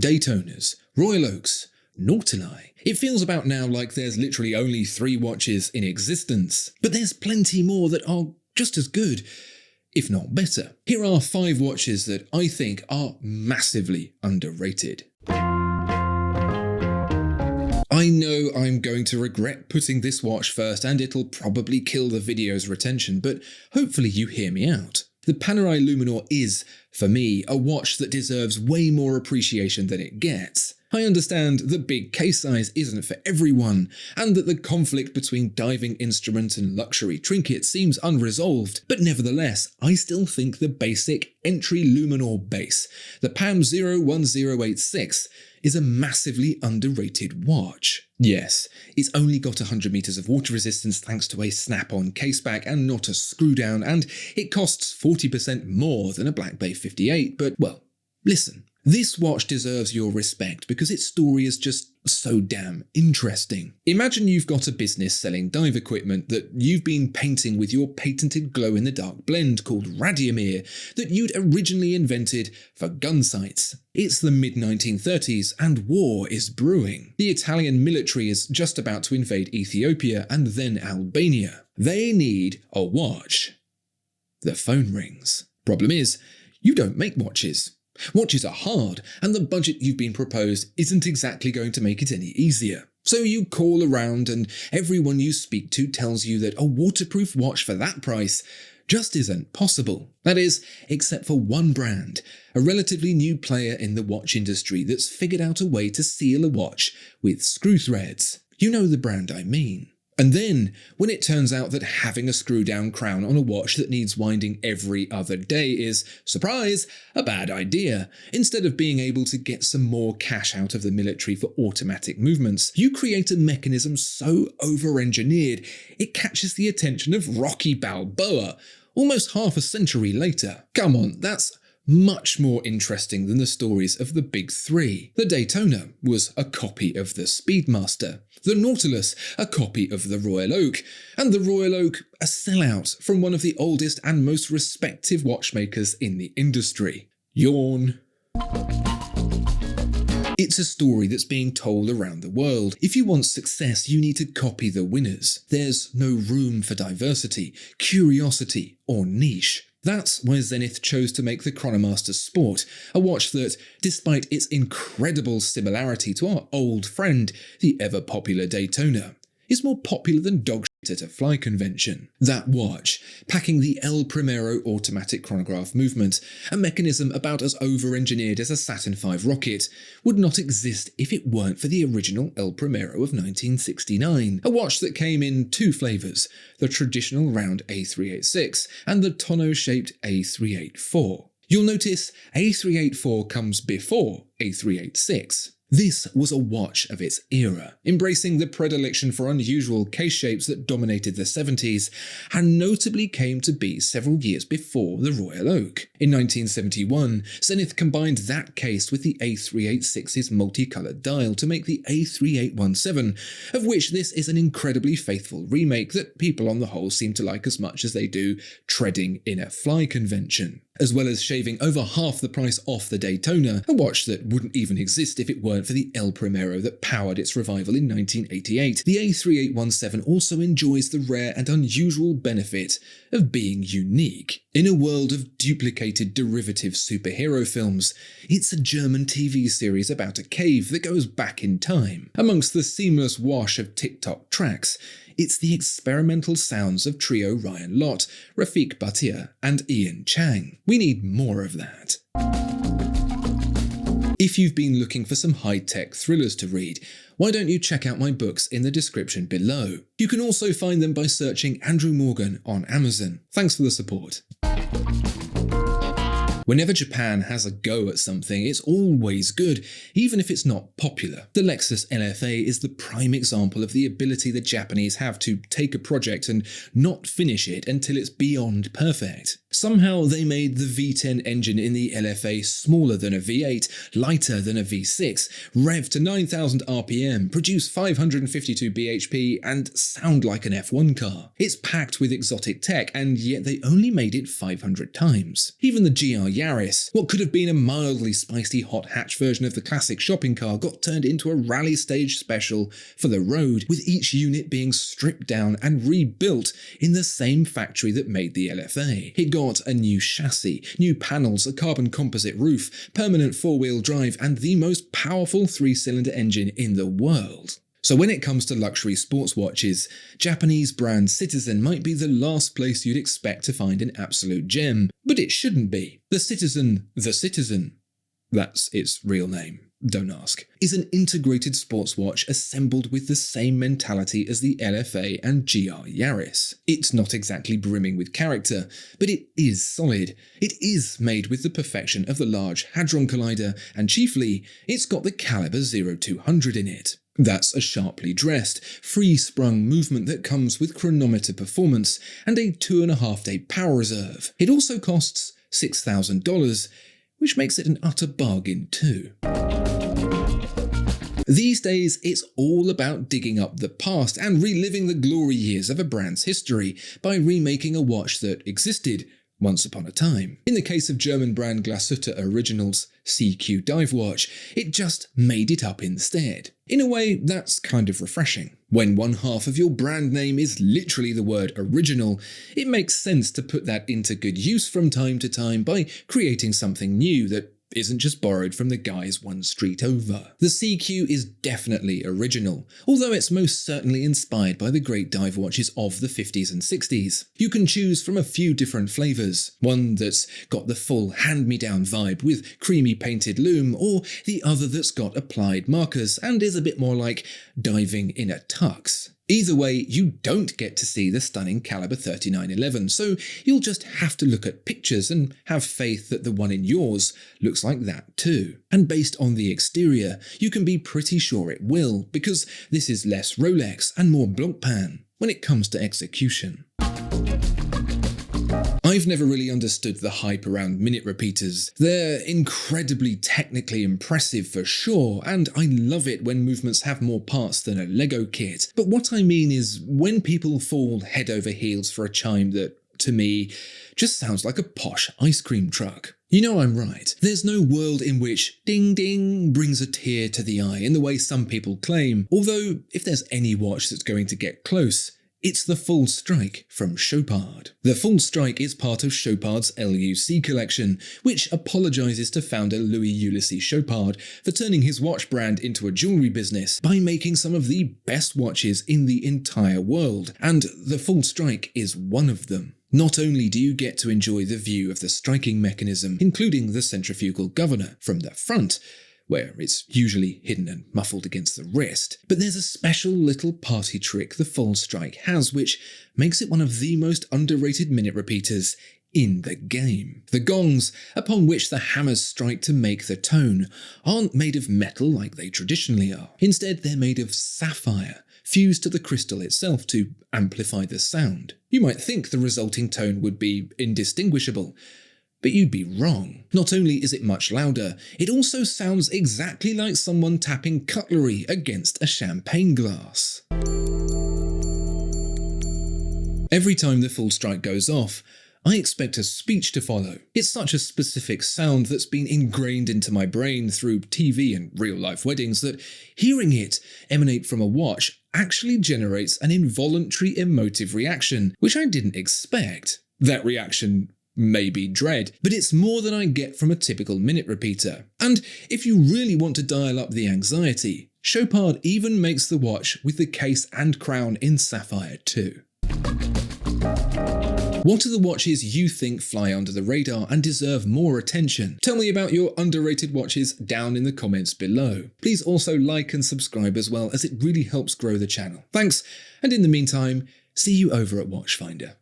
Daytonas, Royal Oaks, Nautili. It feels about now like there's literally only 3 watches in existence, but there's plenty more that are just as good, if not better. Here are 5 watches that I think are massively underrated. I know I'm going to regret putting this watch first and it'll probably kill the video's retention, but hopefully you hear me out. The Panerai Luminor is, for me, a watch that deserves way more appreciation than it gets. I understand the big case size isn't for everyone, and that the conflict between diving instruments and luxury trinkets seems unresolved, but nevertheless, I still think the basic entry Luminor base, the PAM 01086, is a massively underrated watch. Yes, it's only got 100 meters of water resistance thanks to a snap-on caseback and not a screw down, and it costs 40% more than a Black Bay 58, but well, listen. This watch deserves your respect because its story is just so damn interesting. Imagine you've got a business selling dive equipment that you've been painting with your patented glow-in-the-dark blend called Radiomir that you'd originally invented for gun sights. It's the mid-1930s and war is brewing. The Italian military is just about to invade Ethiopia and then Albania. They need a watch. The phone rings. Problem is, you don't make watches. Watches are hard, and the budget you've been proposed isn't exactly going to make it any easier. So you call around and everyone you speak to tells you that a waterproof watch for that price just isn't possible. That is, except for one brand, a relatively new player in the watch industry that's figured out a way to seal a watch with screw threads. You know the brand I mean. And then, when it turns out that having a screw-down crown on a watch that needs winding every other day is, surprise, a bad idea, instead of being able to get some more cash out of the military for automatic movements, you create a mechanism so over-engineered it catches the attention of Rocky Balboa, almost half a century later. Come on, that's much more interesting than the stories of the big 3. The Daytona was a copy of the Speedmaster, the Nautilus a copy of the Royal Oak, and the Royal Oak a sellout from one of the oldest and most respected watchmakers in the industry. Yawn. It's a story that's being told around the world. If you want success, you need to copy the winners. There's no room for diversity, curiosity, or niche. That's why Zenith chose to make the Chronomaster Sport, a watch that, despite its incredible similarity to our old friend, the ever-popular Daytona, is more popular than dog shit at a fly convention. That watch, packing the El Primero automatic chronograph movement, a mechanism about as over-engineered as a Saturn V rocket, would not exist if it weren't for the original El Primero of 1969, a watch that came in 2 flavours, the traditional round A386 and the tonneau-shaped A384. You'll notice A384 comes before A386. This was a watch of its era, embracing the predilection for unusual case shapes that dominated the 70s, and notably came to be several years before the Royal Oak. In 1971, Zenith combined that case with the A386's multicoloured dial to make the A3817, of which this is an incredibly faithful remake that people on the whole seem to like as much as they do treading in a fly convention. As well as shaving over half the price off the Daytona, a watch that wouldn't even exist if it weren't for the El Primero that powered its revival in 1988, the A3817 also enjoys the rare and unusual benefit of being unique. In a world of duplicated derivative superhero films, it's a German TV series about a cave that goes back in time. Amongst the seamless wash of TikTok tracks, it's the experimental sounds of trio Ryan Lott, Rafik Bhatia, and Ian Chang. We need more of that. If you've been looking for some high-tech thrillers to read, why don't you check out my books in the description below? You can also find them by searching Andrew Morgan on Amazon. Thanks for the support. Whenever Japan has a go at something, it's always good, even if it's not popular. The Lexus LFA is the prime example of the ability the Japanese have to take a project and not finish it until it's beyond perfect. Somehow they made the V10 engine in the LFA smaller than a V8, lighter than a V6, rev to 9,000 RPM, produce 552 bhp, and sound like an F1 car. It's packed with exotic tech, and yet they only made it 500 times. Even the GR Yaris, what could have been a mildly spicy hot hatch version of the classic shopping car, got turned into a rally stage special for the road, with each unit being stripped down and rebuilt in the same factory that made the LFA. It got a new chassis, new panels, a carbon composite roof, permanent four-wheel drive, and the most powerful three-cylinder engine in the world. So when it comes to luxury sports watches, Japanese brand Citizen might be the last place you'd expect to find an absolute gem, but it shouldn't be. The Citizen, that's its real name. Don't ask, is an integrated sports watch assembled with the same mentality as the LFA and GR Yaris. It's not exactly brimming with character, but it is solid. It is made with the perfection of the Large Hadron Collider, and chiefly, it's got the Calibre 0200 in it. That's a sharply dressed, free-sprung movement that comes with chronometer performance and a 2.5-day power reserve. It also costs $6,000, which makes it an utter bargain too. These days, it's all about digging up the past and reliving the glory years of a brand's history by remaking a watch that existed once upon a time. In the case of German brand Glasuta Originals CQ dive watch, it just made it up instead. In a way, that's kind of refreshing. When one half of your brand name is literally the word original, it makes sense to put that into good use from time to time by creating something new that isn't just borrowed from the guys one street over. The CQ is definitely original, although it's most certainly inspired by the great dive watches of the 50s and 60s. You can choose from a few different flavours, one that's got the full hand-me-down vibe with creamy painted lume, or the other that's got applied markers and is a bit more like diving in a tux. Either way, you don't get to see the stunning Calibre 3911, so you'll just have to look at pictures and have faith that the one in yours looks like that too. And based on the exterior, you can be pretty sure it will, because this is less Rolex and more Blancpain when it comes to execution. I've never really understood the hype around minute repeaters. They're incredibly technically impressive for sure, and I love it when movements have more parts than a Lego kit. But what I mean is when people fall head over heels for a chime that, to me, just sounds like a posh ice cream truck. You know I'm right. There's no world in which ding ding brings a tear to the eye in the way some people claim, although if there's any watch that's going to get close, it's the Full Strike from Chopard. The Full Strike is part of Chopard's L.U.C collection, which apologises to founder L.U.C. Chopard for turning his watch brand into a jewellery business by making some of the best watches in the entire world, and the Full Strike is one of them. Not only do you get to enjoy the view of the striking mechanism, including the centrifugal governor, from the front, where it's usually hidden and muffled against the wrist, but there's a special little party trick the Full Strike has which makes it one of the most underrated minute repeaters in the game. The gongs, upon which the hammers strike to make the tone, aren't made of metal like they traditionally are. Instead, they're made of sapphire, fused to the crystal itself to amplify the sound. You might think the resulting tone would be indistinguishable, but you'd be wrong. Not only is it much louder, it also sounds exactly like someone tapping cutlery against a champagne glass. Every time the Full Strike goes off, I expect a speech to follow. It's such a specific sound that's been ingrained into my brain through TV and real-life weddings that hearing it emanate from a watch actually generates an involuntary emotive reaction, which I didn't expect. That reaction may be dread, but it's more than I get from a typical minute repeater. And if you really want to dial up the anxiety, Chopard even makes the watch with the case and crown in sapphire too. What are the watches you think fly under the radar and deserve more attention? Tell me about your underrated watches down in the comments below. Please also like and subscribe as well, as it really helps grow the channel. Thanks, and in the meantime, see you over at Watchfinder.